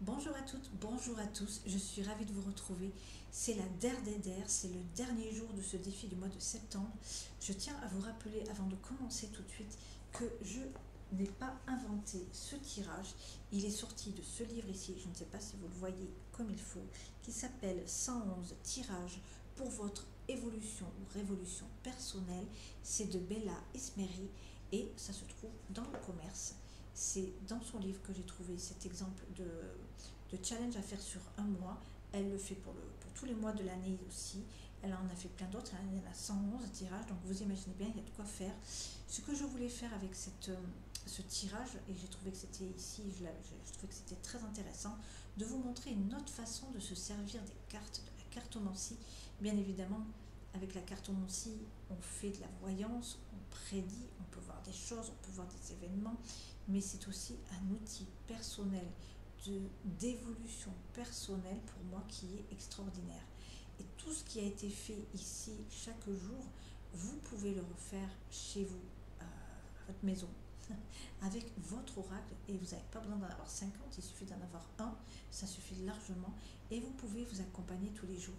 Bonjour à toutes, bonjour à tous, je suis ravie de vous retrouver. C'est la DER des DER, c'est le dernier jour de ce défi du mois de septembre. Je tiens à vous rappeler avant de commencer tout de suite que je n'ai pas inventé ce tirage. Il est sorti de ce livre ici, je ne sais pas si vous le voyez comme il faut, qui s'appelle 111 tirages pour votre évolution ou révolution personnelle. C'est de Bella Esmeri et ça se trouve dans le commerce. C'est dans son livre que j'ai trouvé cet exemple de challenge à faire sur un mois. Elle le fait pour tous les mois de l'année aussi. Elle en a fait plein d'autres. Elle en a 111 tirages. Donc vous imaginez bien, il y a de quoi faire. Ce que je voulais faire avec ce tirage, et j'ai trouvé que c'était ici, je trouvais que c'était très intéressant, de vous montrer une autre façon de se servir des cartes, de la cartomancie. Bien évidemment, avec la cartomancie, on fait de la voyance, on prédit, on peut voir des choses, on peut voir des événements, mais c'est aussi un outil personnel d'évolution personnelle pour moi qui est extraordinaire. Et tout ce qui a été fait ici chaque jour, vous pouvez le refaire chez vous, à votre maison, avec votre oracle, et vous n'avez pas besoin d'en avoir 50, il suffit d'en avoir un, ça suffit largement, et vous pouvez vous accompagner tous les jours.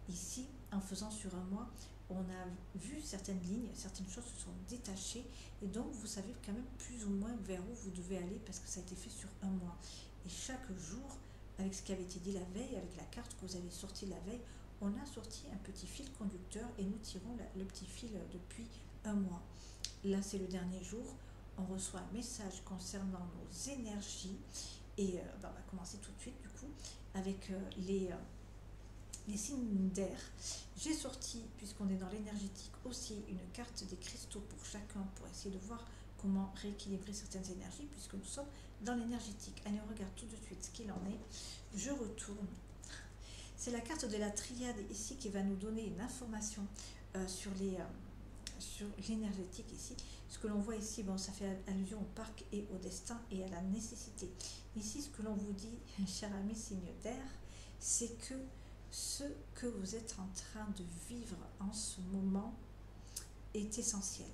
Ici, en faisant sur un mois, on a vu certaines lignes, certaines choses se sont détachées, et donc vous savez quand même plus ou moins vers où vous devez aller parce que ça a été fait sur un mois. Et chaque jour, avec ce qui avait été dit la veille, avec la carte que vous avez sortie la veille, on a sorti un petit fil conducteur et nous tirons le petit fil depuis un mois. Là, c'est le dernier jour. On reçoit un message concernant nos énergies et on va commencer tout de suite du coup avec les signes d'air. J'ai sorti, puisqu'on est dans l'énergétique, aussi une carte des cristaux pour chacun pour essayer de voir comment rééquilibrer certaines énergies puisque nous sommes dans l'énergétique. Allez, on regarde tout de suite ce qu'il en est. Je retourne. C'est la carte de la triade ici qui va nous donner une information sur l'énergétique ici. Ce que l'on voit ici, bon, ça fait allusion au parc et au destin et à la nécessité. Ici, ce que l'on vous dit, cher ami signe d'air, c'est que ce que vous êtes en train de vivre en ce moment est essentiel.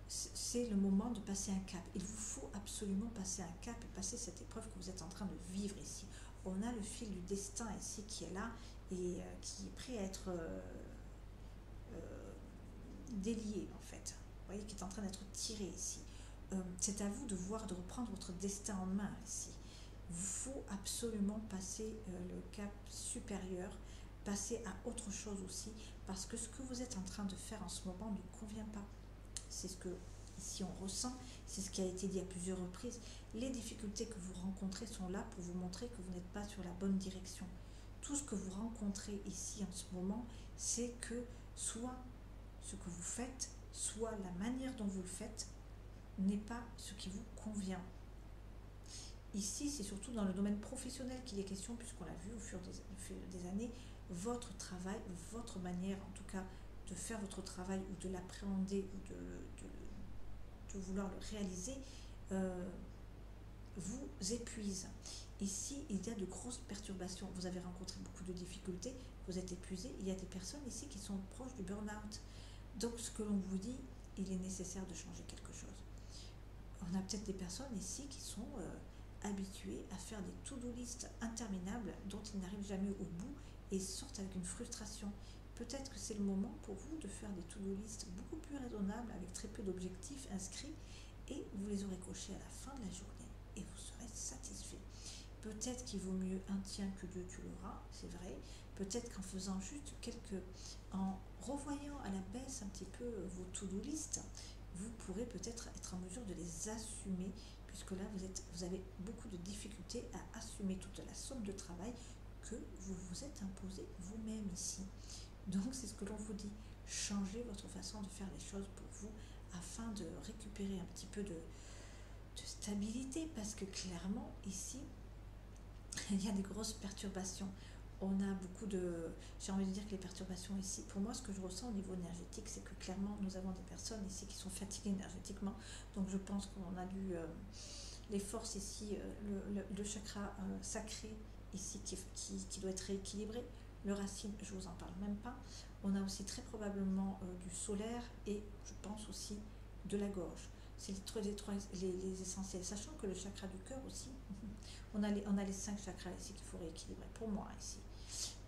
C'est le moment de passer un cap. Il vous faut absolument passer un cap et passer cette épreuve que vous êtes en train de vivre ici. On a le fil du destin ici qui est là et qui est prêt à être délié en fait. Vous voyez, qui est en train d'être tiré ici. C'est à vous de voir, de reprendre votre destin en main ici. Il faut absolument passer le cap supérieur, passer à autre chose aussi, parce que ce que vous êtes en train de faire en ce moment ne convient pas. C'est ce que ici on ressent, c'est ce qui a été dit à plusieurs reprises. Les difficultés que vous rencontrez sont là pour vous montrer que vous n'êtes pas sur la bonne direction. Tout ce que vous rencontrez ici en ce moment, c'est que soit ce que vous faites, soit la manière dont vous le faites n'est pas ce qui vous convient. Ici, c'est surtout dans le domaine professionnel qu'il est question, puisqu'on l'a vu au fur des années, votre travail, votre manière en tout cas de faire votre travail ou de l'appréhender ou de vouloir le réaliser, vous épuise. Ici, il y a de grosses perturbations. Vous avez rencontré beaucoup de difficultés, vous êtes épuisé. Il y a des personnes ici qui sont proches du burn-out. Donc, ce que l'on vous dit, il est nécessaire de changer quelque chose. On a peut-être des personnes ici qui sont habituées à faire des to-do list interminables dont ils n'arrivent jamais au bout et sortent avec une frustration. Peut-être que c'est le moment pour vous de faire des to-do list beaucoup plus raisonnables avec très peu d'objectifs inscrits et vous les aurez cochés à la fin de la journée et vous serez satisfait. Peut-être qu'il vaut mieux un tien que deux tu l'auras, c'est vrai. Peut-être qu'en faisant juste en revoyant à la baisse un petit peu vos to-do list, vous pourrez peut-être être en mesure de les assumer, puisque là vous avez beaucoup de difficultés à assumer toute la somme de travail que vous vous êtes imposé vous-même ici. Donc c'est ce que l'on vous dit, changez votre façon de faire les choses pour vous afin de récupérer un petit peu de stabilité, parce que clairement ici il y a des grosses perturbations. On a beaucoup de... J'ai envie de dire que les perturbations ici, pour moi, ce que je ressens au niveau énergétique, c'est que clairement, nous avons des personnes ici qui sont fatiguées énergétiquement. Donc, je pense qu'on a dû... les forces ici, le chakra sacré ici qui doit être rééquilibré. Le racine, je vous en parle même pas. On a aussi très probablement du solaire et je pense aussi de la gorge. C'est les essentiels. Sachant que le chakra du cœur aussi On a les 5 chakras ici qu'il faut rééquilibrer, pour moi ici.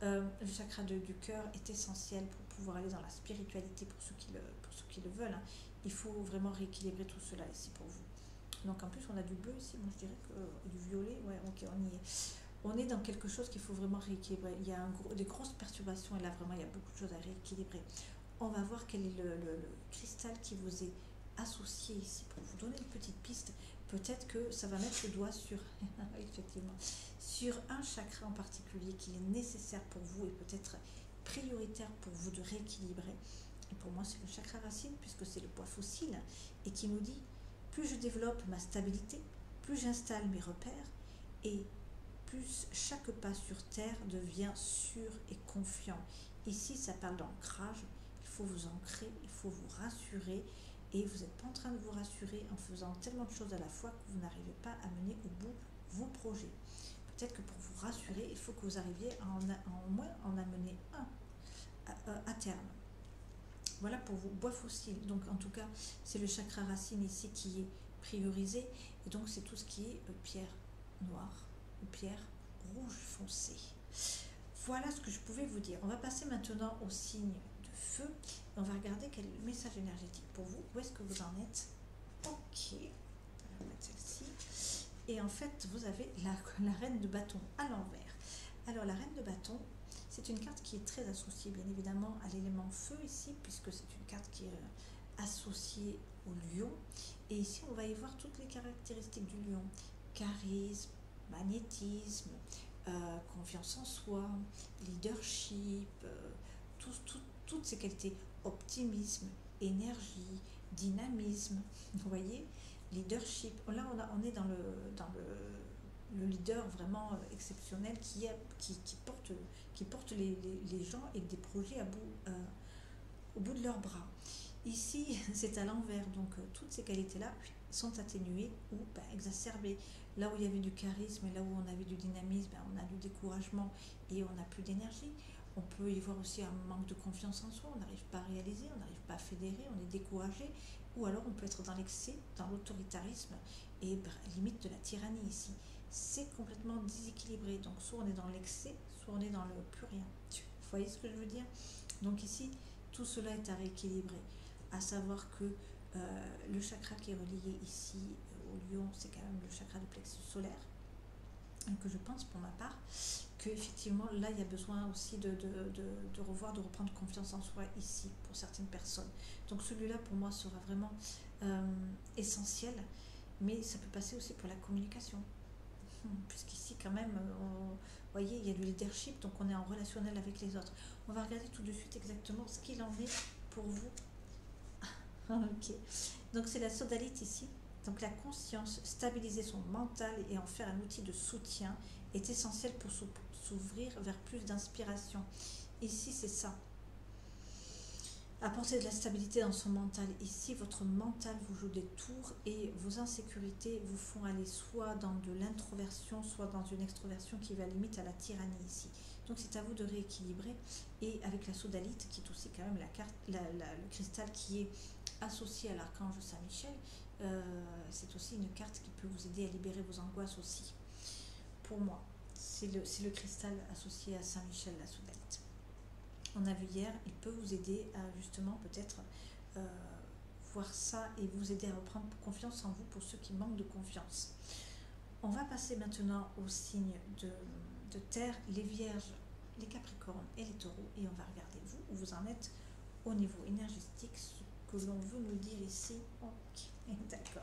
Le chakra du cœur est essentiel pour pouvoir aller dans la spiritualité pour ceux qui le veulent. Hein. Il faut vraiment rééquilibrer tout cela ici pour vous. Donc en plus on a du bleu ici, moi je dirais que du violet, ouais ok on y est. On est dans quelque chose qu'il faut vraiment rééquilibrer. Il y a des grosses perturbations et là vraiment il y a beaucoup de choses à rééquilibrer. On va voir quel est le cristal qui vous est associé ici pour vous donner une petite piste. Peut-être que ça va mettre le doigt sur, effectivement, sur un chakra en particulier qu'il est nécessaire pour vous et peut-être prioritaire pour vous de rééquilibrer. Et pour moi, c'est le chakra racine puisque c'est le poids fossile et qui nous dit plus je développe ma stabilité, plus j'installe mes repères et plus chaque pas sur terre devient sûr et confiant. Ici, ça parle d'ancrage. Il faut vous ancrer, il faut vous rassurer. Et vous n'êtes pas en train de vous rassurer en faisant tellement de choses à la fois que vous n'arrivez pas à mener au bout vos projets. Peut-être que pour vous rassurer, il faut que vous arriviez à au moins en amener un à terme. Voilà pour vous, bois fossile. Donc en tout cas, c'est le chakra racine ici qui est priorisé. Et donc c'est tout ce qui est pierre noire ou pierre rouge foncée. Voilà ce que je pouvais vous dire. On va passer maintenant au signe feu. Et on va regarder quel est le message énergétique pour vous. Où est-ce que vous en êtes? Ok. On va mettre celle-ci. Et en fait, vous avez la reine de bâton à l'envers. Alors, la reine de bâton, c'est une carte qui est très associée, bien évidemment, à l'élément feu ici, puisque c'est une carte qui est associée au lion. Et ici, on va y voir toutes les caractéristiques du lion. Charisme, magnétisme, confiance en soi, leadership, toutes ces qualités, optimisme, énergie, dynamisme, vous voyez, leadership. Là, on est dans le leader vraiment exceptionnel qui porte les gens et des projets au bout de leurs bras. Ici, c'est à l'envers, donc toutes ces qualités-là sont atténuées ou exacerbées. Là où il y avait du charisme et là où on avait du dynamisme, on a du découragement et on n'a plus d'énergie. On peut y voir aussi un manque de confiance en soi, on n'arrive pas à réaliser, on n'arrive pas à fédérer, on est découragé, ou alors on peut être dans l'excès, dans l'autoritarisme et limite de la tyrannie ici. C'est complètement déséquilibré, donc soit on est dans l'excès, soit on est dans le plus rien. Vous voyez ce que je veux dire? Donc ici, tout cela est à rééquilibrer, à savoir que le chakra qui est relié ici au lion, c'est quand même le chakra du plexus solaire, que je pense pour ma part, qu'effectivement là il y a besoin aussi de reprendre confiance en soi ici pour certaines personnes. Donc celui-là pour moi sera vraiment essentiel, mais ça peut passer aussi pour la communication. Puisqu'ici quand même, vous voyez, il y a du leadership, donc on est en relationnel avec les autres. On va regarder tout de suite exactement ce qu'il en est pour vous. Ok, donc c'est la sodalite ici. Donc la conscience, stabiliser son mental et en faire un outil de soutien est essentiel pour s'ouvrir vers plus d'inspiration. Ici c'est ça. Apporter de la stabilité dans son mental. Ici, votre mental vous joue des tours et vos insécurités vous font aller soit dans de l'introversion, soit dans une extroversion qui va limite à la tyrannie ici. Donc c'est à vous de rééquilibrer. Et avec la sodalite, qui est aussi quand même le cristal qui est associé à l'archange Saint-Michel, c'est aussi une carte qui peut vous aider à libérer vos angoisses aussi. Pour moi, c'est le cristal associé à Saint-Michel, la sodalite. On a vu hier, il peut vous aider à justement peut-être voir ça et vous aider à reprendre confiance en vous pour ceux qui manquent de confiance. On va passer maintenant aux signes de terre, les vierges, les capricornes et les taureaux, et on va regarder vous où vous en êtes au niveau énergétique, ce que l'on veut nous dire ici. Ok, d'accord.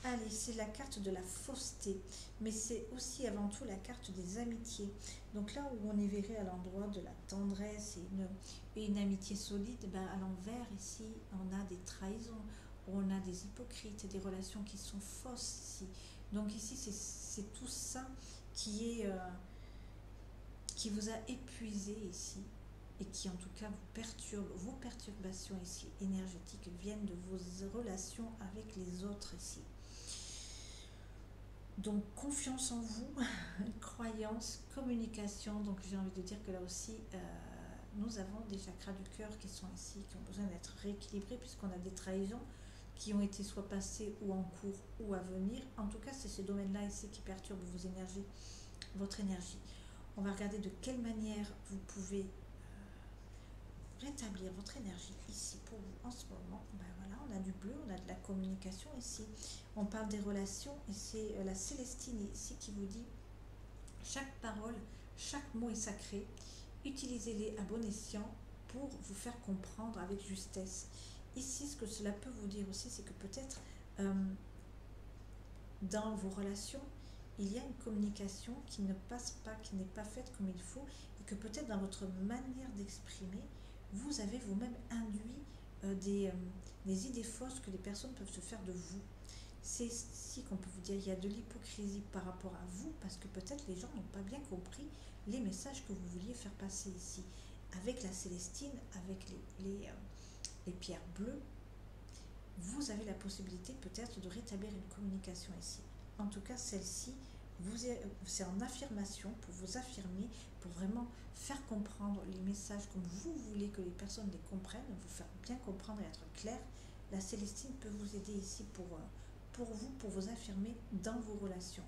Allez, c'est la carte de la fausseté, mais c'est aussi avant tout la carte des amitiés. Donc là où on est verré à l'endroit de la tendresse et une amitié solide, à l'envers ici, on a des trahisons, on a des hypocrites, des relations qui sont fausses ici. Donc ici, c'est tout ça qui vous a épuisé ici et qui en tout cas vous perturbe. Vos perturbations ici énergétiques viennent de vos relations avec les autres ici. Donc confiance en vous, croyance, communication. Donc j'ai envie de dire que là aussi nous avons des chakras du cœur qui sont ici, qui ont besoin d'être rééquilibrés puisqu'on a des trahisons qui ont été soit passés ou en cours ou à venir. En tout cas, c'est ce domaine-là ici qui perturbe vos énergies, votre énergie. On va regarder de quelle manière vous pouvez rétablir votre énergie ici pour vous en ce moment. Ben voilà, on a du bleu, on a de la communication ici. On parle des relations et c'est la Célestine ici qui vous dit chaque parole, chaque mot est sacré. Utilisez-les à bon escient pour vous faire comprendre avec justesse. Ici, ce que cela peut vous dire aussi, c'est que peut-être dans vos relations, il y a une communication qui ne passe pas, qui n'est pas faite comme il faut, et que peut-être dans votre manière d'exprimer, vous avez vous-même induit des idées fausses que les personnes peuvent se faire de vous. C'est ici qu'on peut vous dire qu'il y a de l'hypocrisie par rapport à vous, parce que peut-être les gens n'ont pas bien compris les messages que vous vouliez faire passer ici. Avec la Célestine, avec les pierres bleues, vous avez la possibilité peut-être de rétablir une communication ici. En tout cas, celle-ci, c'est en affirmation, pour vous affirmer, pour vraiment faire comprendre les messages comme vous voulez que les personnes les comprennent, vous faire bien comprendre et être clair. La Célestine peut vous aider ici pour vous affirmer dans vos relations.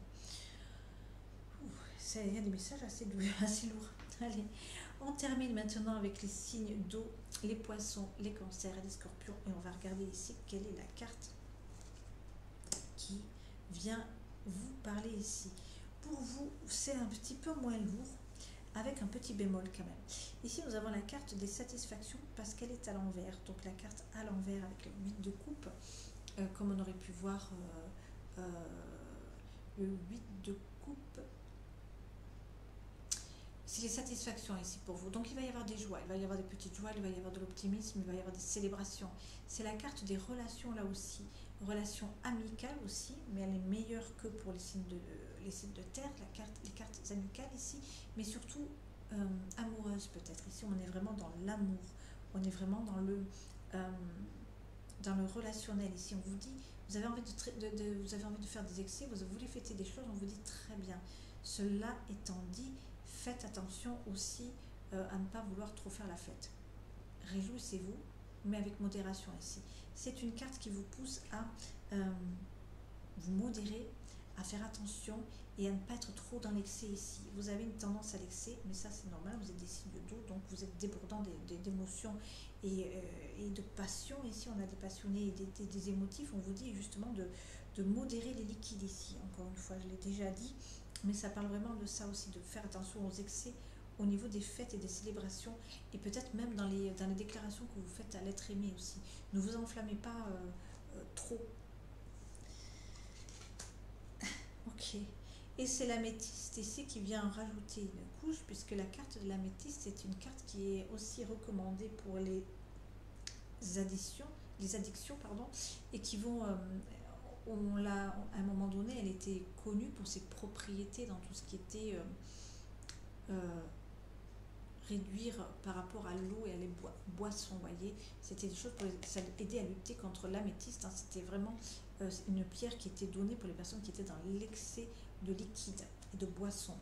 Il y a des messages assez lourds. Allez, on termine maintenant avec les signes d'eau, les poissons, les cancers et les scorpions. Et on va regarder ici quelle est la carte qui vient vous parler ici. Pour vous, c'est un petit peu moins lourd, avec un petit bémol quand même. Ici, nous avons la carte des satisfactions parce qu'elle est à l'envers. Donc la carte à l'envers avec le 8 de coupe, comme on aurait pu voir le 8 de coupe. C'est les satisfactions ici pour vous. Donc il va y avoir des joies, il va y avoir des petites joies, il va y avoir de l'optimisme, il va y avoir des célébrations. C'est la carte des relations là aussi, relations amicales aussi, mais elle est meilleure que pour les signes de terre, les cartes amicales ici, mais surtout amoureuses peut-être. Ici on est vraiment dans l'amour, on est vraiment dans le relationnel. Ici on vous dit, vous avez envie de faire des excès, vous voulez fêter des choses, on vous dit très bien. Cela étant dit, faites attention aussi à ne pas vouloir trop faire la fête. Réjouissez-vous, mais avec modération ici. C'est une carte qui vous pousse à vous modérer, à faire attention et à ne pas être trop dans l'excès ici. Vous avez une tendance à l'excès, mais ça c'est normal, vous êtes des signes d'eau, donc vous êtes débordant d'émotions et de passion. Ici on a des passionnés et des émotifs, on vous dit justement de modérer les liquides ici. Encore une fois, je l'ai déjà dit, mais ça parle vraiment de ça aussi, de faire attention aux excès au niveau des fêtes et des célébrations, et peut-être même dans les déclarations que vous faites à l'être aimé aussi. Ne vous enflammez pas trop. Ok. Et c'est l'améthyste ici qui vient rajouter une couche, puisque la carte de l'améthyste est une carte qui est aussi recommandée pour les addictions, et qui vont... à un moment donné, elle était connue pour ses propriétés dans tout ce qui était réduire par rapport à l'eau et à les boissons, voyez. C'était des choses pour ça aidait à lutter contre l'améthyste, hein. C'était vraiment une pierre qui était donnée pour les personnes qui étaient dans l'excès de liquide et de boissons.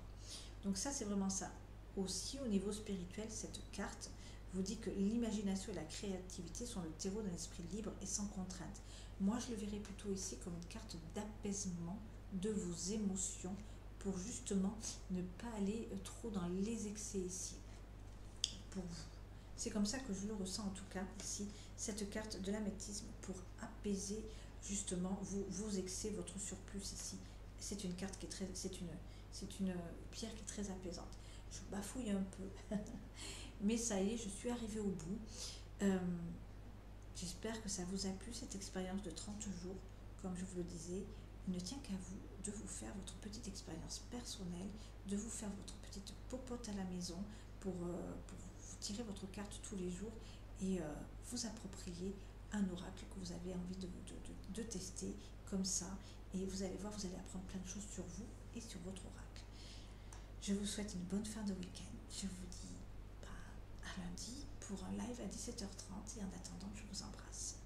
Donc ça, c'est vraiment ça. Aussi, au niveau spirituel, cette carte vous dit que l'imagination et la créativité sont le terreau d'un esprit libre et sans contrainte. Moi, je le verrais plutôt ici comme une carte d'apaisement de vos émotions pour justement ne pas aller trop dans les excès ici. Pour vous. C'est comme ça que je le ressens en tout cas ici, cette carte de l'améthyste pour apaiser justement vos excès, votre surplus ici. C'est une carte qui est très... C'est une pierre qui est très apaisante. Je bafouille un peu. Mais ça y est, je suis arrivée au bout. J'espère que ça vous a plu, cette expérience de 30 jours. Comme je vous le disais, il ne tient qu'à vous de vous faire votre petite expérience personnelle, de vous faire votre petite popote à la maison pour vous tirer votre carte tous les jours et vous approprier un oracle que vous avez envie de tester comme ça. Et vous allez voir, vous allez apprendre plein de choses sur vous et sur votre oracle. Je vous souhaite une bonne fin de week-end. Je vous dis à lundi pour un live à 17h30 et en attendant, je vous embrasse.